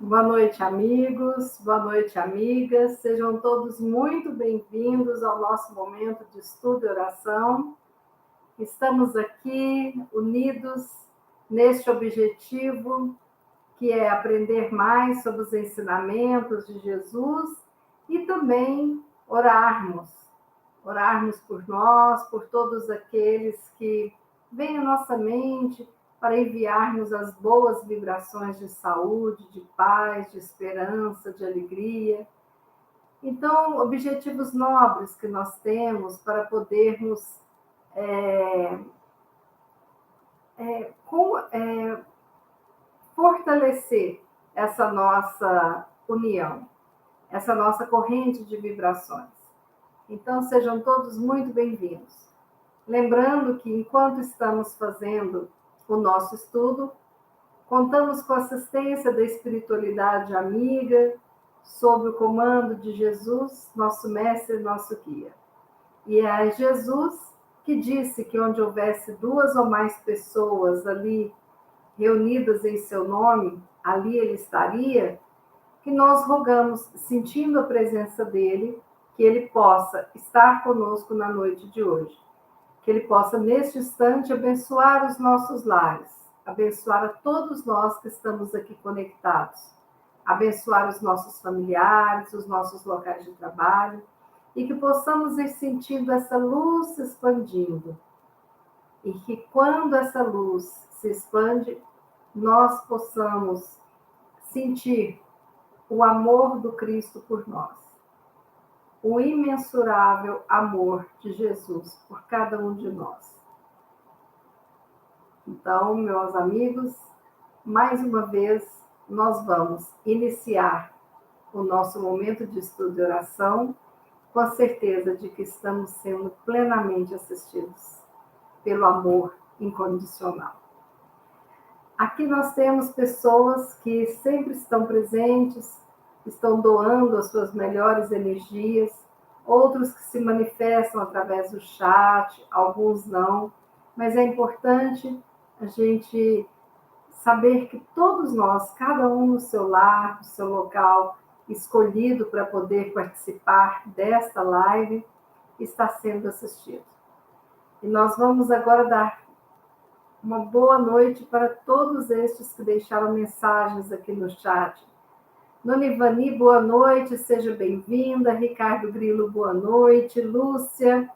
Boa noite, amigos. Boa noite, amigas. Sejam todos muito bem-vindos ao nosso momento de estudo e oração. Estamos aqui unidos neste objetivo, que é aprender mais sobre os ensinamentos de Jesus e também orarmos por nós, por todos aqueles que vêm à nossa mente para enviarmos as boas vibrações de saúde, de paz, de esperança, de alegria. Então, objetivos nobres que nós temos para podermos fortalecer essa nossa união, essa nossa corrente de vibrações. Então, sejam todos muito bem-vindos. Lembrando que, enquanto estamos fazendo o nosso estudo, contamos com a assistência da espiritualidade amiga, sob o comando de Jesus, nosso mestre e nosso guia. E é Jesus que disse que onde houvesse 2 ou mais pessoas ali reunidas em seu nome, ali ele estaria, que nós rogamos, sentindo a presença dele, que ele possa estar conosco na noite de hoje. Que ele possa, neste instante, abençoar os nossos lares, abençoar a todos nós que estamos aqui conectados, abençoar os nossos familiares, os nossos locais de trabalho, e que possamos ir sentindo essa luz se expandindo. E que quando essa luz se expande, nós possamos sentir o amor do Cristo por nós. O imensurável amor de Jesus por cada um de nós. Então, meus amigos, mais uma vez, nós vamos iniciar o nosso momento de estudo e oração com a certeza de que estamos sendo plenamente assistidos pelo amor incondicional. Aqui nós temos pessoas que sempre estão presentes, estão doando as suas melhores energias, outros que se manifestam através do chat, alguns não, mas é importante a gente saber que todos nós, cada um no seu lar, no seu local escolhido para poder participar desta live, está sendo assistido. E nós vamos agora dar uma boa noite para todos estes que deixaram mensagens aqui no chat. Nonivani, boa noite, seja bem-vinda. Ricardo Grilo, boa noite. Lúcia,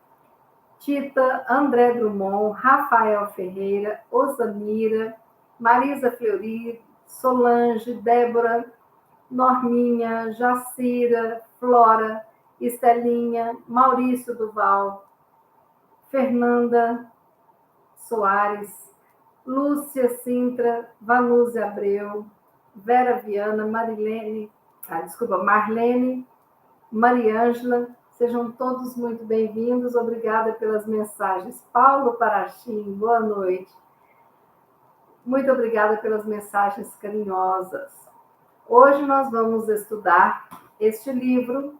Tita, André Drummond, Rafael Ferreira, Osamira, Marisa Fleury, Solange, Débora, Norminha, Jacira, Flora, Estelinha, Maurício Duval, Fernanda Soares, Lúcia Sintra, Vanúzia Abreu, Vera Viana, Marlene, Mariângela, sejam todos muito bem-vindos, obrigada pelas mensagens. Paulo Parachim, boa noite. Muito obrigada pelas mensagens carinhosas. Hoje nós vamos estudar este livro,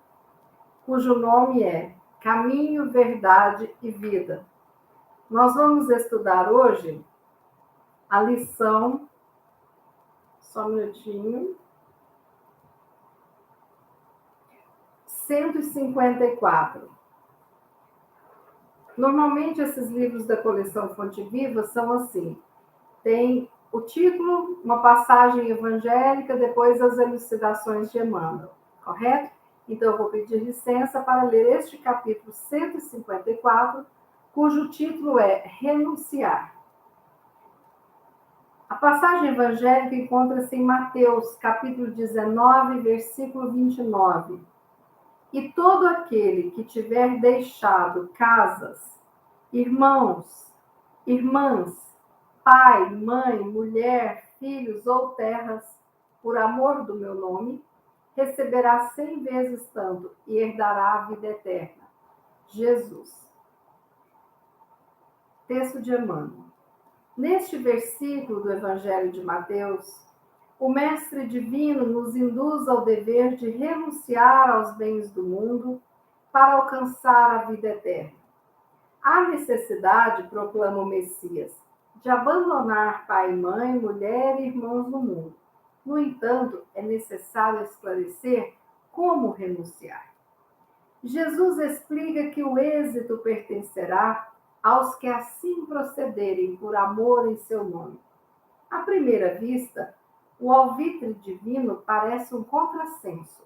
cujo nome é Caminho, Verdade e Vida. Nós vamos estudar hoje a lição, só um minutinho, 154. Normalmente esses livros da coleção Fonte Viva são assim, tem o título, uma passagem evangélica, depois as elucidações de Emmanuel, correto? Então eu vou pedir licença para ler este capítulo 154, cujo título é Renunciar. A passagem evangélica encontra-se em Mateus, capítulo 19, versículo 29. E todo aquele que tiver deixado casas, irmãos, irmãs, pai, mãe, mulher, filhos ou terras, por amor do meu nome, receberá 100 vezes tanto e herdará a vida eterna. Jesus. Texto de Emmanuel. Neste versículo do Evangelho de Mateus, o Mestre Divino nos induz ao dever de renunciar aos bens do mundo para alcançar a vida eterna. Há necessidade, proclama o Messias, de abandonar pai e mãe, mulher e irmãos no mundo. No entanto, é necessário esclarecer como renunciar. Jesus explica que o êxito pertencerá aos que assim procederem por amor em seu nome. À primeira vista, o alvitre divino parece um contrassenso.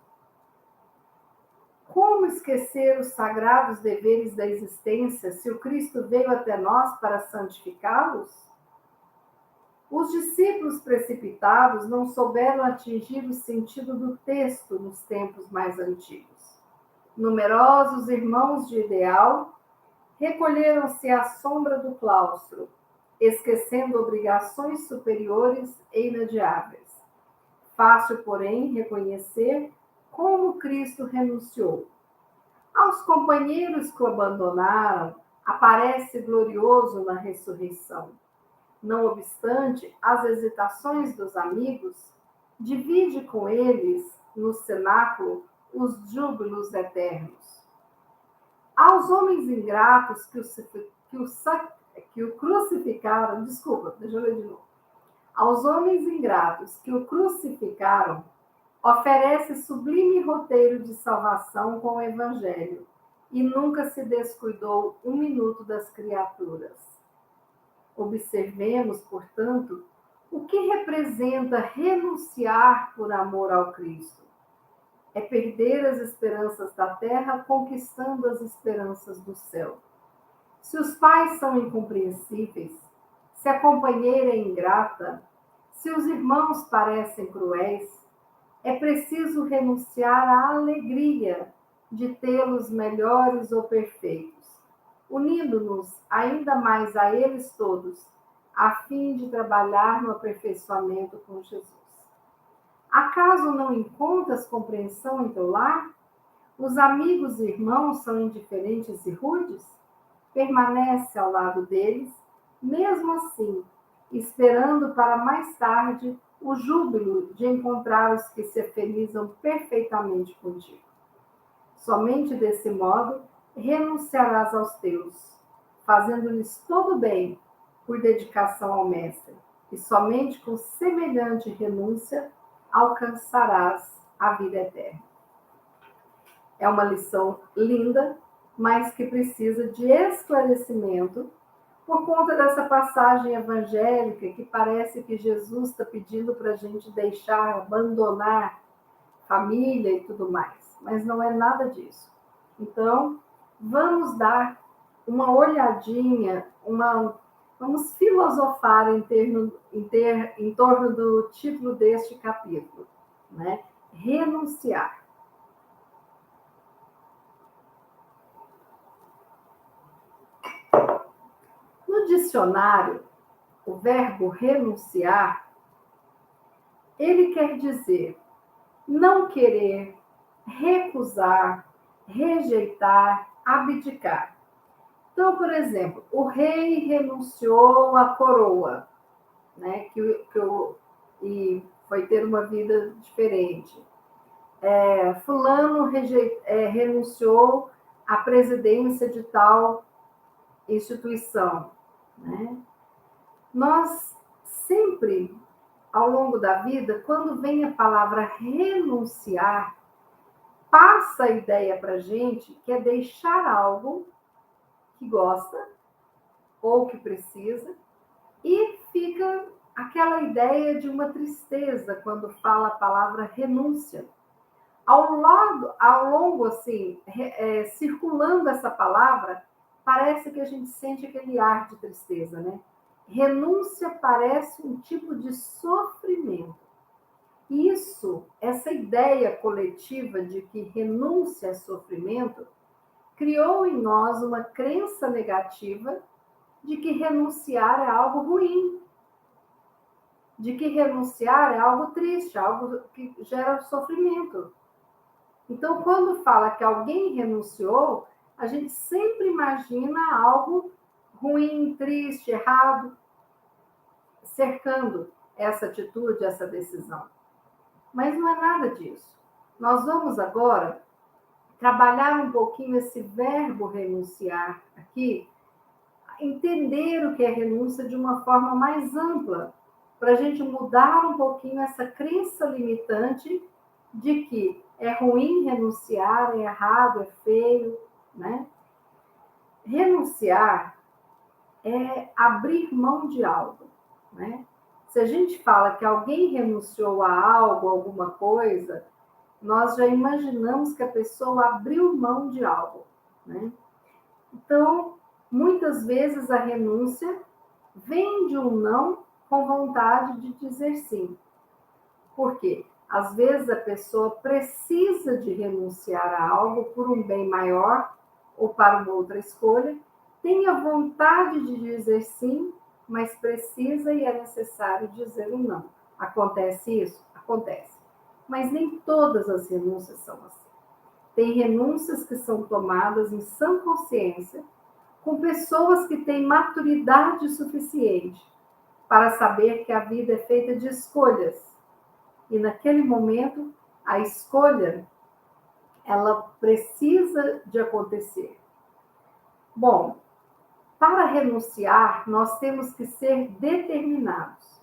Como esquecer os sagrados deveres da existência se o Cristo veio até nós para santificá-los? Os discípulos precipitados não souberam atingir o sentido do texto nos tempos mais antigos. Numerosos irmãos de ideal recolheram-se à sombra do claustro, esquecendo obrigações superiores e inadiáveis. Fácil, porém, reconhecer como Cristo renunciou. Aos companheiros que o abandonaram, aparece glorioso na ressurreição. Não obstante as hesitações dos amigos, divide com eles, no cenáculo, os júbilos eternos. Aos homens ingratos que o crucificaram, desculpa, deixa eu ler de novo. Aos homens ingratos que o crucificaram, oferece sublime roteiro de salvação com o Evangelho e nunca se descuidou um minuto das criaturas. Observemos, portanto, o que representa renunciar por amor ao Cristo. É perder as esperanças da terra conquistando as esperanças do céu. Se os pais são incompreensíveis, se a companheira é ingrata, se os irmãos parecem cruéis, é preciso renunciar à alegria de tê-los melhores ou perfeitos, unindo-nos ainda mais a eles todos, a fim de trabalhar no aperfeiçoamento com Jesus. Acaso não encontras compreensão em teu lar? Os amigos e irmãos são indiferentes e rudes? Permanece ao lado deles, mesmo assim, esperando para mais tarde o júbilo de encontrar os que se felizam perfeitamente contigo. Somente desse modo renunciarás aos teus, fazendo-lhes todo bem por dedicação ao Mestre, e somente com semelhante renúncia alcançarás a vida eterna. É uma lição linda, mas que precisa de esclarecimento por conta dessa passagem evangélica que parece que Jesus está pedindo para a gente deixar, abandonar família e tudo mais. Mas não é nada disso. Então, vamos dar uma olhadinha, vamos filosofar em torno do título deste capítulo, né? Renunciar. No dicionário, o verbo renunciar, ele quer dizer não querer, recusar, rejeitar, abdicar. Então, por exemplo, o rei renunciou à coroa, né, e foi ter uma vida diferente. Fulano renunciou à presidência de tal instituição, né? Nós sempre, ao longo da vida, quando vem a palavra renunciar, passa a ideia para a gente que é deixar algo que gosta ou que precisa, e fica aquela ideia de uma tristeza quando fala a palavra renúncia. Ao longo, assim, circulando essa palavra, parece que a gente sente aquele ar de tristeza, né? Renúncia parece um tipo de sofrimento. Isso, essa ideia coletiva de que renúncia é sofrimento, criou em nós uma crença negativa de que renunciar é algo ruim, de que renunciar é algo triste, algo que gera sofrimento. Então, quando fala que alguém renunciou, a gente sempre imagina algo ruim, triste, errado, cercando essa atitude, essa decisão. Mas não é nada disso. Nós vamos agora trabalhar um pouquinho esse verbo renunciar aqui, entender o que é renúncia de uma forma mais ampla. para a gente mudar um pouquinho essa crença limitante de que é ruim renunciar, é errado, é feio, né? Renunciar é abrir mão de algo, né? Se a gente fala que alguém renunciou a algo, alguma coisa, nós já imaginamos que a pessoa abriu mão de algo, né? Então, muitas vezes a renúncia vem de um não com vontade de dizer sim. Por quê? Às vezes a pessoa precisa de renunciar a algo por um bem maior ou para uma outra escolha, tem a vontade de dizer sim, mas precisa e é necessário dizer um não. Acontece isso? Acontece. Mas nem todas as renúncias são assim. Tem renúncias que são tomadas em sã consciência, com pessoas que têm maturidade suficiente para saber que a vida é feita de escolhas. E naquele momento, a escolha, ela precisa de acontecer. Bom, para renunciar, nós temos que ser determinados.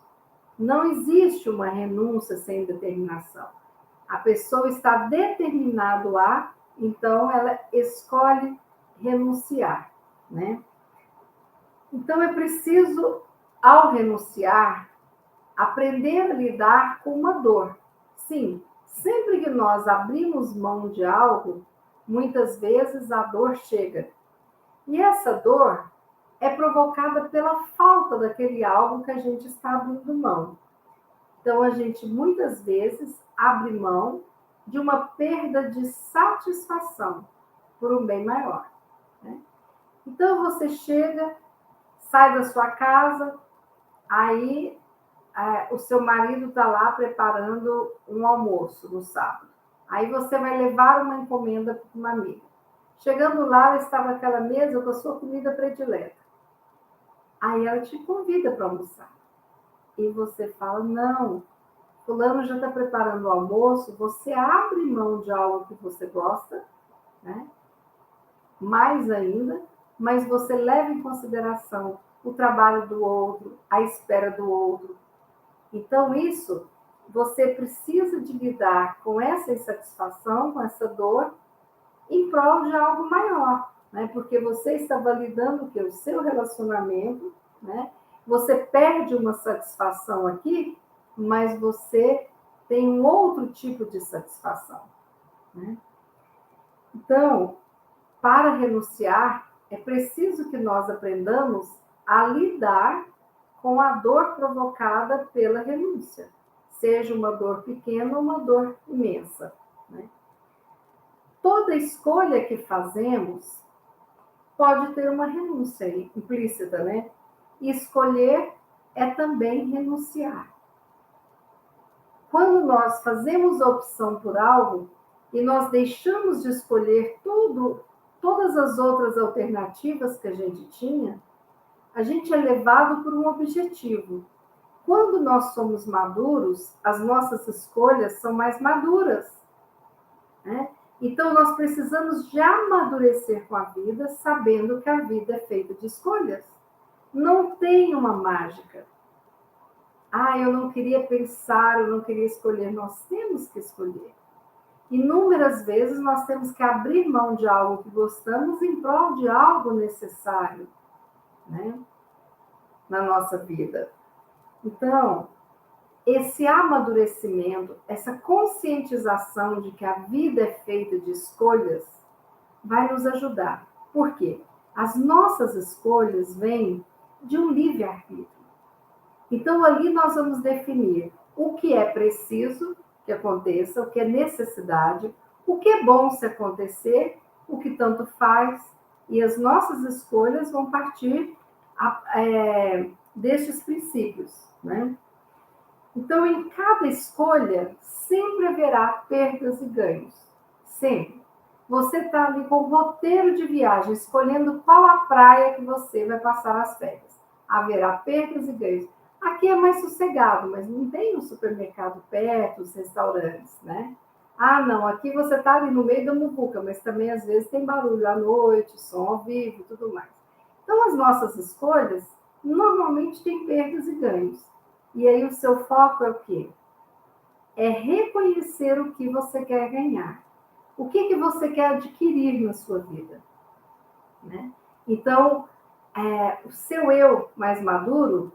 Não existe uma renúncia sem determinação. A pessoa está determinada a, então ela escolhe renunciar, né? Então é preciso, ao renunciar, aprender a lidar com uma dor. Sim, sempre que nós abrimos mão de algo, muitas vezes a dor chega. E essa dor é provocada pela falta daquele algo que a gente está abrindo mão. Então, a gente muitas vezes abre mão de uma perda de satisfação por um bem maior, né? Então, você chega, sai da sua casa, aí o seu marido está lá preparando um almoço no sábado. Aí você vai levar uma encomenda para uma amiga. Chegando lá, estava aquela mesa com a sua comida predileta. Aí ela te convida para almoçar. E você fala, não, fulano já está preparando o almoço, você abre mão de algo que você gosta, né? Mais ainda, mas você leva em consideração o trabalho do outro, a espera do outro. Então, isso, você precisa de lidar com essa insatisfação, com essa dor, em prol de algo maior, né? Porque você está validando o seu relacionamento, né? Você perde uma satisfação aqui, mas você tem um outro tipo de satisfação, né? Então, para renunciar, é preciso que nós aprendamos a lidar com a dor provocada pela renúncia, seja uma dor pequena ou uma dor imensa, né? Toda escolha que fazemos pode ter uma renúncia implícita, né? E escolher é também renunciar. Quando nós fazemos a opção por algo e nós deixamos de escolher todas as outras alternativas que a gente tinha, a gente é levado por um objetivo. Quando nós somos maduros, as nossas escolhas são mais maduras, né? Então, nós precisamos de amadurecer com a vida, sabendo que a vida é feita de escolhas. Não tem uma mágica. Ah, eu não queria pensar, eu não queria escolher. Nós temos que escolher. Inúmeras vezes nós temos que abrir mão de algo que gostamos em prol de algo necessário, né, na nossa vida. Então, esse amadurecimento, essa conscientização de que a vida é feita de escolhas, vai nos ajudar. Por quê? As nossas escolhas vêm de um livre-arbítrio. Então, ali nós vamos definir o que é preciso que aconteça, o que é necessidade, o que é bom se acontecer, o que tanto faz, e as nossas escolhas vão partir destes princípios, né? Então, em cada escolha, sempre haverá perdas e ganhos. Sempre. Você está ali com o roteiro de viagem, escolhendo qual a praia que você vai passar as férias. Haverá perdas e ganhos. Aqui é mais sossegado, mas não tem um supermercado perto, os restaurantes, né? Ah, não, aqui você está ali no meio da muvuca, mas também às vezes tem barulho à noite, som ao vivo e tudo mais. Então, as nossas escolhas normalmente têm perdas e ganhos. E aí o seu foco é o quê? É reconhecer o que você quer ganhar. O que você quer adquirir na sua vida, né? Então, o seu eu mais maduro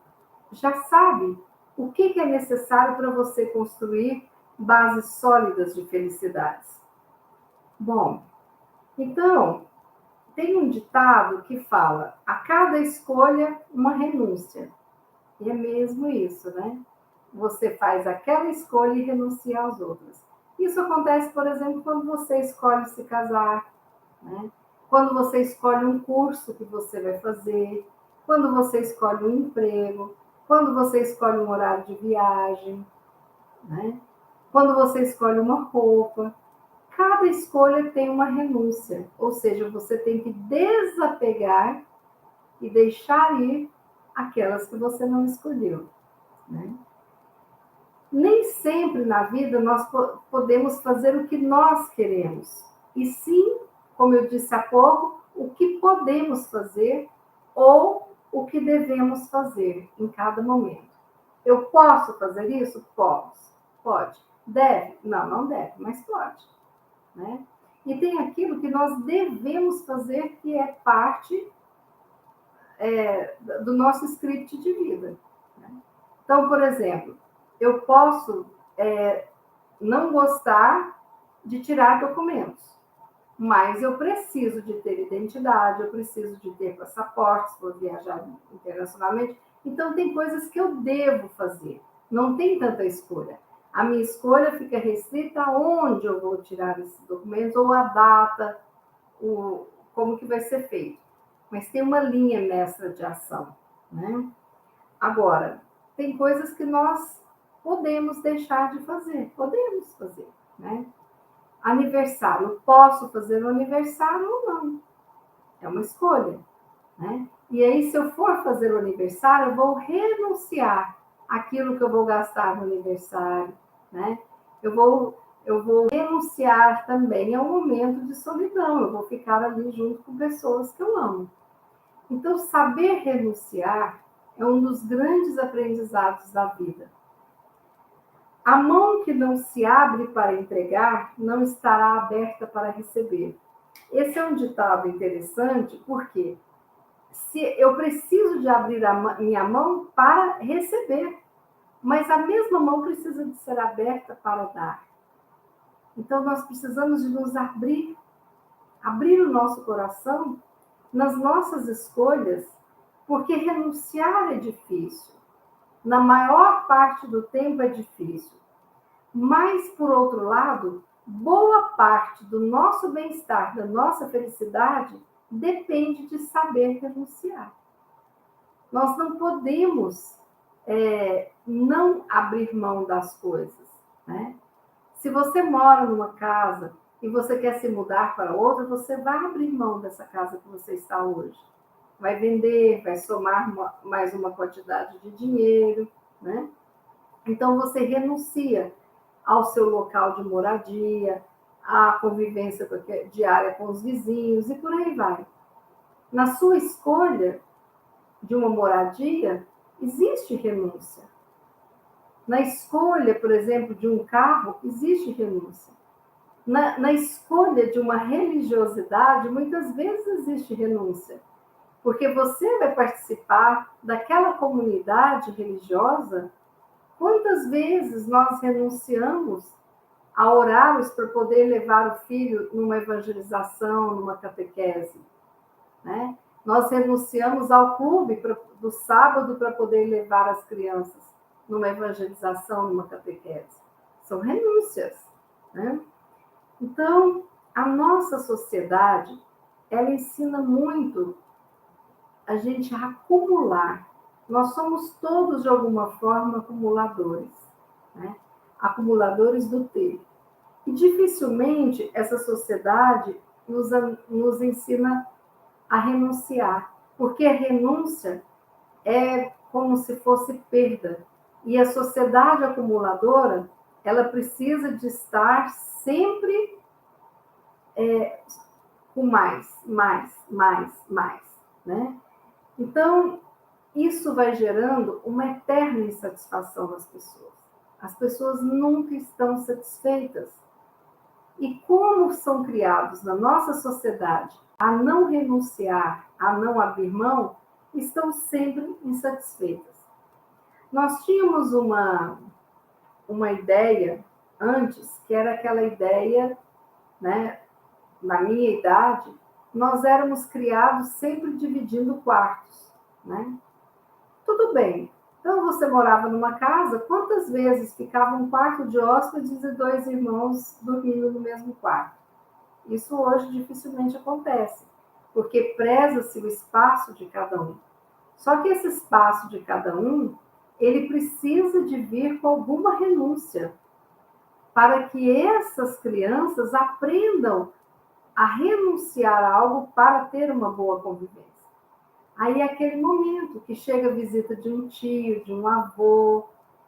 já sabe o que é necessário para você construir bases sólidas de felicidades. Bom, então, tem um ditado que fala: a cada escolha, uma renúncia. E é mesmo isso, né? Você faz aquela escolha e renuncia às outras. Isso acontece, por exemplo, quando você escolhe se casar, né? Quando você escolhe um curso que você vai fazer, quando você escolhe um emprego, quando você escolhe um horário de viagem, né? Quando você escolhe uma roupa. Cada escolha tem uma renúncia, ou seja, você tem que desapegar e deixar ir aquelas que você não escolheu, né? Nem sempre na vida nós podemos fazer o que nós queremos, e sim, como eu disse há pouco, o que podemos fazer ou o que devemos fazer em cada momento. Eu posso fazer isso? Posso. Pode. Deve? Não, não deve, mas pode, né? E tem aquilo que nós devemos fazer, que é parte do nosso script de vida, né? Então, por exemplo, eu posso não gostar de tirar documentos, mas eu preciso de ter identidade, eu preciso de ter passaporte, se for viajar internacionalmente. Então, tem coisas que eu devo fazer, não tem tanta escolha. A minha escolha fica restrita a onde eu vou tirar esses documentos, ou a data, como que vai ser feito. Mas tem uma linha mestra de ação, né? Agora, tem coisas que nós podemos deixar de fazer, podemos fazer, né? Aniversário, posso fazer um aniversário ou não? É uma escolha, né? E aí, se eu for fazer o aniversário, eu vou renunciar àquilo que eu vou gastar no aniversário, né? Eu vou renunciar também ao momento de solidão, eu vou ficar ali junto com pessoas que eu amo. Então, saber renunciar é um dos grandes aprendizados da vida. A mão que não se abre para entregar não estará aberta para receber. Esse é um ditado interessante, porque se eu preciso de abrir a minha mão para receber, mas a mesma mão precisa de ser aberta para dar. Então, nós precisamos de nos abrir o nosso coração nas nossas escolhas, porque renunciar é difícil. Na maior parte do tempo é difícil. Mas, por outro lado, boa parte do nosso bem-estar, da nossa felicidade, depende de saber renunciar. Nós não podemos não abrir mão das coisas, né? Se você mora numa casa e você quer se mudar para outra, você vai abrir mão dessa casa que você está hoje. Vai vender, vai somar mais uma quantidade de dinheiro, né? Então, você renuncia ao seu local de moradia, à convivência diária com os vizinhos e por aí vai. Na sua escolha de uma moradia, existe renúncia. Na escolha, por exemplo, de um carro, existe renúncia. Na escolha de uma religiosidade, muitas vezes existe renúncia. Porque você vai participar daquela comunidade religiosa. Quantas vezes nós renunciamos a horários para poder levar o filho numa evangelização, numa catequese, né? Nós renunciamos ao clube do sábado para poder levar as crianças numa evangelização, numa catequese. São renúncias, né? Então, a nossa sociedade, ela ensina muito a gente a acumular. Nós somos todos, de alguma forma, acumuladores, né? Acumuladores do ter. E dificilmente essa sociedade nos ensina a renunciar, porque a renúncia é como se fosse perda. E a sociedade acumuladora, ela precisa de estar sempre com mais, né? Então, isso vai gerando uma eterna insatisfação nas pessoas. As pessoas nunca estão satisfeitas. E como são criados na nossa sociedade a não renunciar, a não abrir mão, estão sempre insatisfeitas. Nós tínhamos uma ideia antes, que era aquela ideia, né, na minha idade, nós éramos criados sempre dividindo quartos, né? Tudo bem. Então, você morava numa casa, quantas vezes ficava um quarto de hóspedes e 2 irmãos dormindo no mesmo quarto? Isso hoje dificilmente acontece, porque preza-se o espaço de cada um. Só que esse espaço de cada um, ele precisa de vir com alguma renúncia, para que essas crianças aprendam a renunciar a algo para ter uma boa convivência. Aí é aquele momento que chega a visita de um tio, de um avô,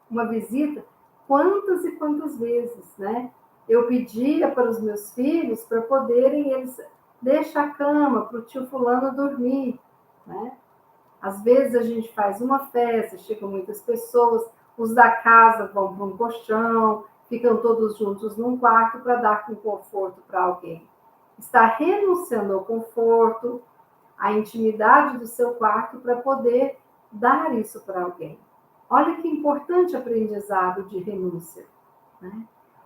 uma visita, quantas e quantas vezes, né? Eu pedia para os meus filhos para poderem eles deixar a cama para o tio fulano dormir, né? Às vezes a gente faz uma festa, chegam muitas pessoas, os da casa vão para um colchão, ficam todos juntos num quarto para dar conforto para alguém. Está renunciando ao conforto, à intimidade do seu quarto para poder dar isso para alguém. Olha que importante aprendizado de renúncia, né?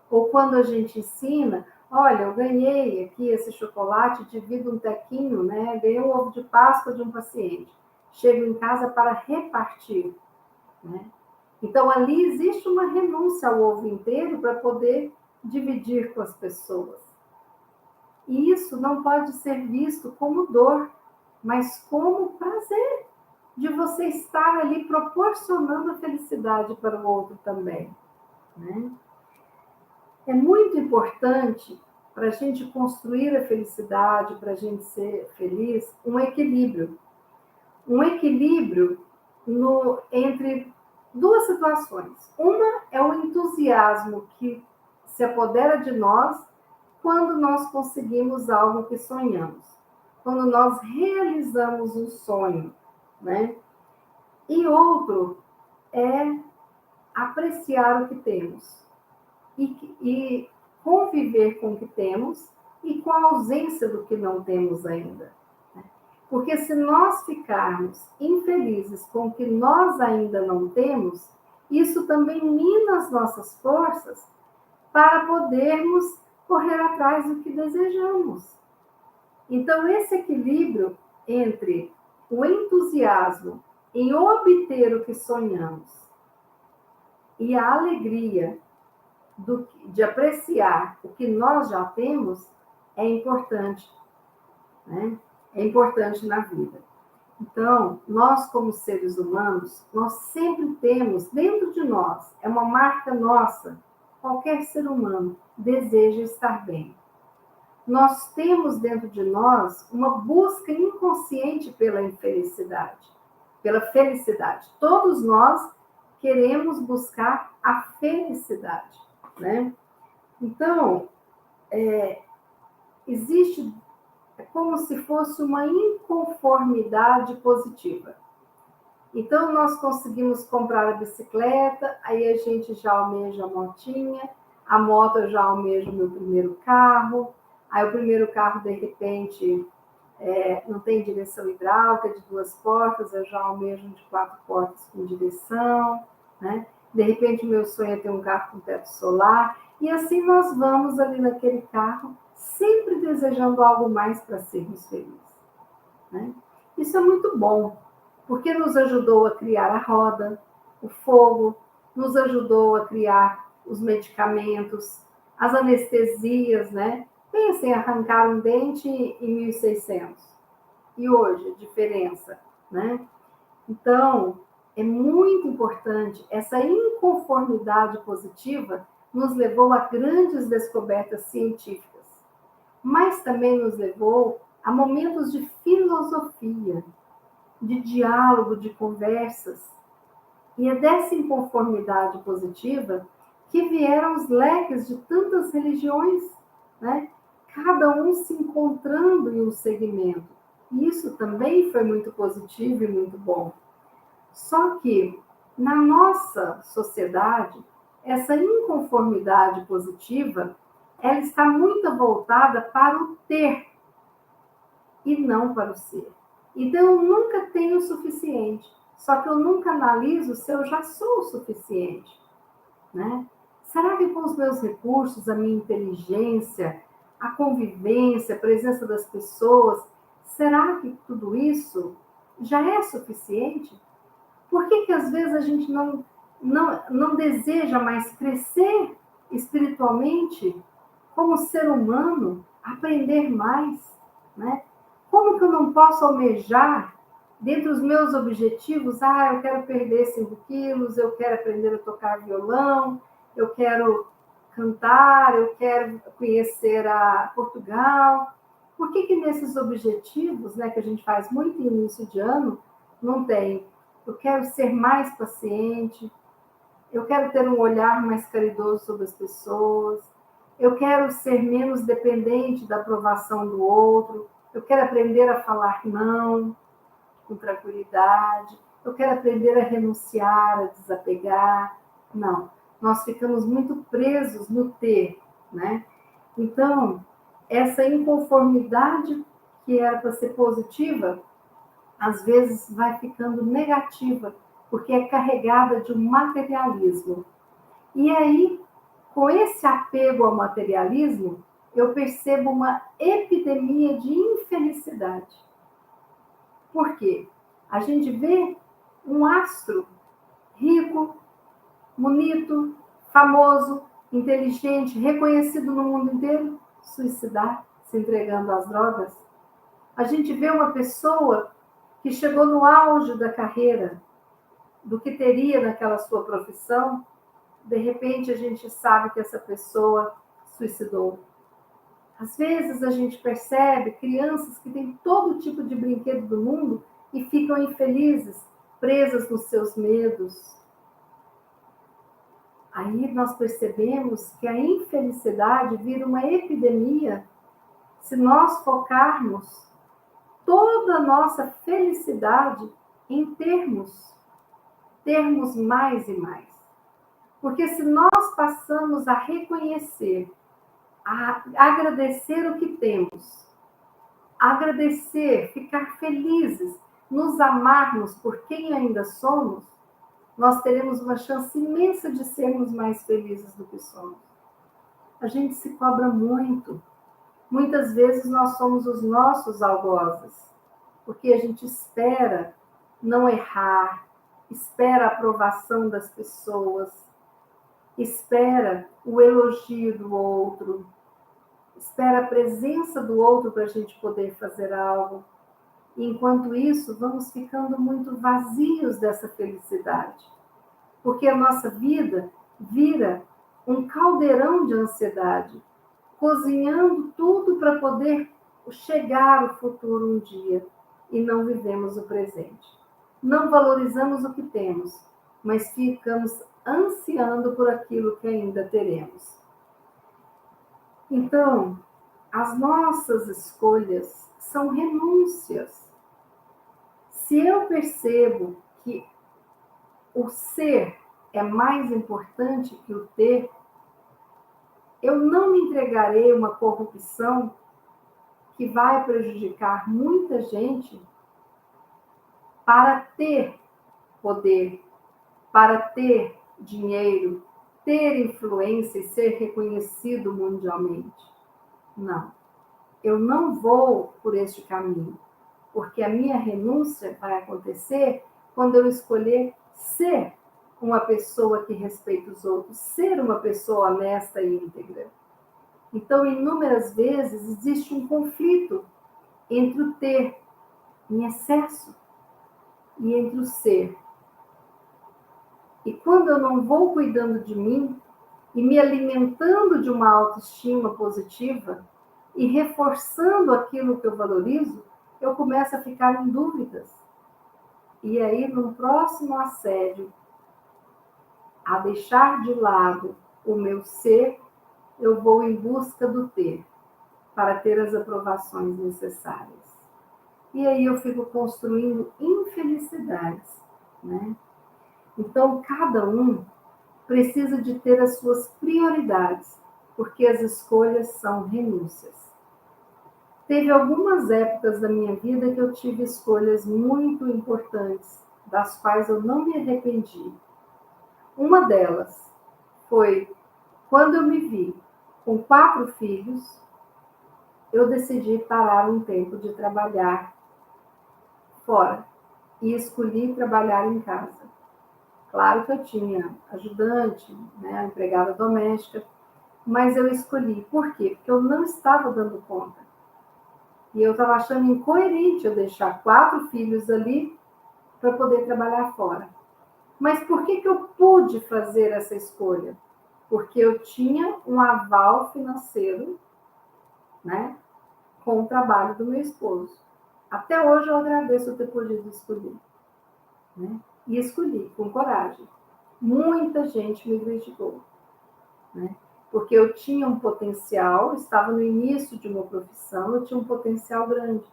Ou quando a gente ensina, olha, eu ganhei aqui esse chocolate, divido um tequinho, né? Ganhei um ovo de Páscoa de um paciente. Chego em casa para repartir, né? Então, ali existe uma renúncia ao ovo inteiro para poder dividir com as pessoas. E isso não pode ser visto como dor, mas como prazer de você estar ali proporcionando a felicidade para o outro também, né? É muito importante para a gente construir a felicidade, para a gente ser feliz, um equilíbrio. Um equilíbrio entre duas situações. Uma é o entusiasmo que se apodera de nós quando nós conseguimos algo que sonhamos, quando nós realizamos um sonho, né? E outro é apreciar o que temos e conviver com o que temos e com a ausência do que não temos ainda. Porque se nós ficarmos infelizes com o que nós ainda não temos, isso também mina as nossas forças para podermos correr atrás do que desejamos. Então, esse equilíbrio entre o entusiasmo em obter o que sonhamos e a alegria de apreciar o que nós já temos é importante, né? É importante na vida. Então, nós como seres humanos, nós sempre temos dentro de nós, é uma marca nossa, qualquer ser humano deseja estar bem. Nós temos dentro de nós uma busca inconsciente pela infelicidade, pela felicidade. Todos nós queremos buscar a felicidade, né? Então, existe como se fosse uma inconformidade positiva. Então, nós conseguimos comprar a bicicleta, aí a gente já almeja a motinha, a moto eu já almeja o meu primeiro carro, aí o primeiro carro, de repente, não tem direção hidráulica de 2 portas, eu já almejo de 4 portas com direção, né? De repente, o meu sonho é ter um carro com teto solar, e assim nós vamos ali naquele carro, sempre desejando algo mais para sermos felizes, né? Isso é muito bom, porque nos ajudou a criar a roda, o fogo, nos ajudou a criar os medicamentos, as anestesias, né? Pensem em arrancar um dente em 1600. E hoje, a diferença, né? Então, é muito importante, essa inconformidade positiva nos levou a grandes descobertas científicas, mas também nos levou a momentos de filosofia, de diálogo, de conversas. E é dessa inconformidade positiva que vieram os leques de tantas religiões, né? Cada um se encontrando em um segmento. E isso também foi muito positivo e muito bom. Só que, na nossa sociedade, essa inconformidade positiva, ela está muito voltada para o ter e não para o ser. Então, eu nunca tenho o suficiente, só que eu nunca analiso se eu já sou o suficiente, né? Será que com os meus recursos, a minha inteligência, a convivência, a presença das pessoas, será que tudo isso já é suficiente? Por que às vezes a gente não deseja mais crescer espiritualmente como ser humano, aprender mais, né? Como que eu não posso almejar, dentre os meus objetivos, eu quero perder 5 quilos, eu quero aprender a tocar violão, eu quero cantar, eu quero conhecer a Portugal. Por que nesses objetivos, né, que a gente faz muito em início de ano, não tem? Eu quero ser mais paciente, eu quero ter um olhar mais caridoso sobre as pessoas, eu quero ser menos dependente da aprovação do outro, eu quero aprender a falar não com tranquilidade, eu quero aprender a renunciar, a desapegar. Não, nós ficamos muito presos no ter, né? Então, essa inconformidade que era para ser positiva, às vezes vai ficando negativa, porque é carregada de um materialismo. E aí, com esse apego ao materialismo, eu percebo uma epidemia de infelicidade. Por quê? A gente vê um astro rico, bonito, famoso, inteligente, reconhecido no mundo inteiro, suicidar, se entregando às drogas. A gente vê uma pessoa que chegou no auge da carreira, do que teria naquela sua profissão, de repente a gente sabe que essa pessoa suicidou. Às vezes a gente percebe crianças que têm todo tipo de brinquedo do mundo e ficam infelizes, presas nos seus medos. Aí nós percebemos que a infelicidade vira uma epidemia se nós focarmos toda a nossa felicidade em termos mais e mais. Porque se nós passamos a reconhecer, a agradecer o que temos, agradecer, ficar felizes, nos amarmos por quem ainda somos, nós teremos uma chance imensa de sermos mais felizes do que somos. A gente se cobra muito. Muitas vezes nós somos os nossos algozes, porque a gente espera não errar, espera a aprovação das pessoas, espera o elogio do outro, espera a presença do outro para a gente poder fazer algo. E, enquanto isso, vamos ficando muito vazios dessa felicidade, porque a nossa vida vira um caldeirão de ansiedade, cozinhando tudo para poder chegar ao futuro um dia, e não vivemos o presente. Não valorizamos o que temos, mas ficamos ansiando por aquilo que ainda teremos. Então, as nossas escolhas são renúncias. Se eu percebo que o ser é mais importante que o ter, eu não me entregarei a uma corrupção que vai prejudicar muita gente para ter poder, para ter dinheiro, ter influência e ser reconhecido mundialmente. Não, eu não vou por este caminho, porque a minha renúncia vai acontecer quando eu escolher ser uma pessoa que respeita os outros, ser uma pessoa honesta e íntegra. Então, inúmeras vezes existe um conflito entre o ter em excesso e entre o ser. E quando eu não vou cuidando de mim e me alimentando de uma autoestima positiva e reforçando aquilo que eu valorizo, eu começo a ficar em dúvidas. E aí, no próximo assédio, a deixar de lado o meu ser, eu vou em busca do ter, para ter as aprovações necessárias. E aí eu fico construindo infelicidades, né? Então, cada um precisa de ter as suas prioridades, porque as escolhas são renúncias. Teve algumas épocas da minha vida que eu tive escolhas muito importantes, das quais eu não me arrependi. Uma delas foi quando eu me vi com 4 filhos, eu decidi parar um tempo de trabalhar fora e escolhi trabalhar em casa. Claro que eu tinha ajudante, né, empregada doméstica, mas eu escolhi. Por quê? Porque eu não estava dando conta. E eu estava achando incoerente eu deixar 4 filhos ali para poder trabalhar fora. Mas por que eu pude fazer essa escolha? Porque eu tinha um aval financeiro, né, com o trabalho do meu esposo. Até hoje eu agradeço eu ter podido escolher, né? E escolhi com coragem. Muita gente me criticou, né? Porque eu tinha um potencial, estava no início de uma profissão, eu tinha um potencial grande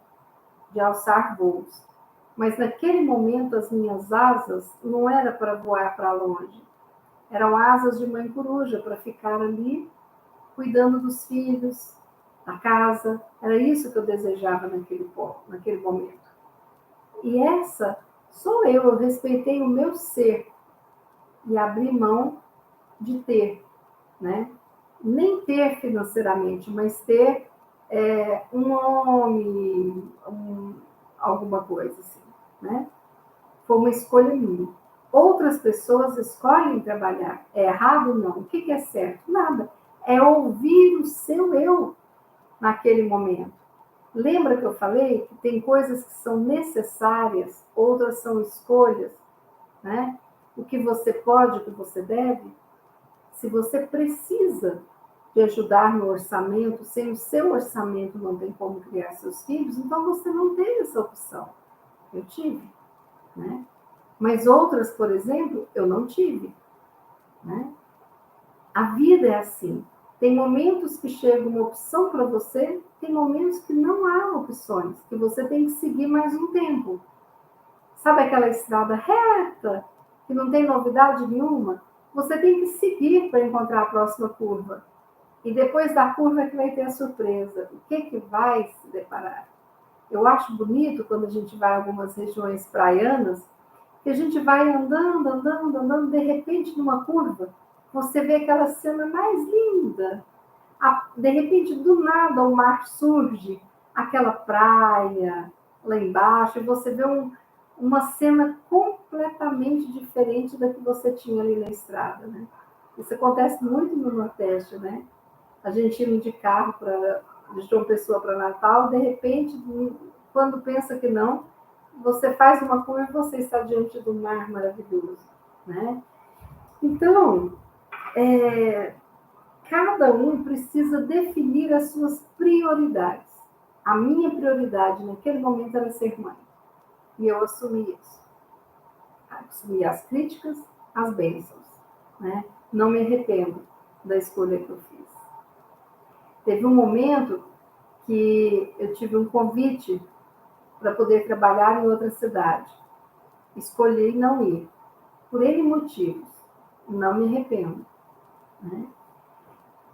de alçar voos. Mas naquele momento as minhas asas não era para voar para longe, eram asas de mãe coruja para ficar ali cuidando dos filhos, da casa. Era isso que eu desejava naquele momento. E essa sou eu respeitei o meu ser e abri mão de ter, né? Nem ter financeiramente, mas ter um nome, alguma coisa assim, né? Foi uma escolha minha. Outras pessoas escolhem trabalhar. É errado? Não. O que é certo? Nada. É ouvir o seu eu naquele momento. Lembra que eu falei que tem coisas que são necessárias, outras são escolhas, né? O que você pode, o que você deve. Se você precisa de ajudar no orçamento, sem o seu orçamento não tem como criar seus filhos, então você não tem essa opção. Eu tive, né? Mas outras, por exemplo, eu não tive, né? A vida é assim. Tem momentos que chega uma opção para você, tem momentos que não há opções, que você tem que seguir mais um tempo. Sabe aquela estrada reta, que não tem novidade nenhuma? Você tem que seguir para encontrar a próxima curva. E depois da curva é que vai ter a surpresa. O que vai se deparar? Eu acho bonito quando a gente vai a algumas regiões praianas, que a gente vai andando, andando, andando, de repente numa curva, você vê aquela cena mais linda. De repente, do nada, o mar surge, aquela praia lá embaixo, e você vê uma cena completamente diferente da que você tinha ali na estrada, né? Isso acontece muito no Nordeste, né? A gente indo de carro de João Pessoa para Natal, de repente, quando pensa que não, você faz uma curva e você está diante do mar maravilhoso, né? Então, cada um precisa definir as suas prioridades. A minha prioridade naquele momento era ser mãe. E eu assumi isso. Assumi as críticas, as bênçãos, né? Não me arrependo da escolha que eu fiz. Teve um momento que eu tive um convite para poder trabalhar em outra cidade. Escolhi não ir, por N motivos. Não me arrependo, né?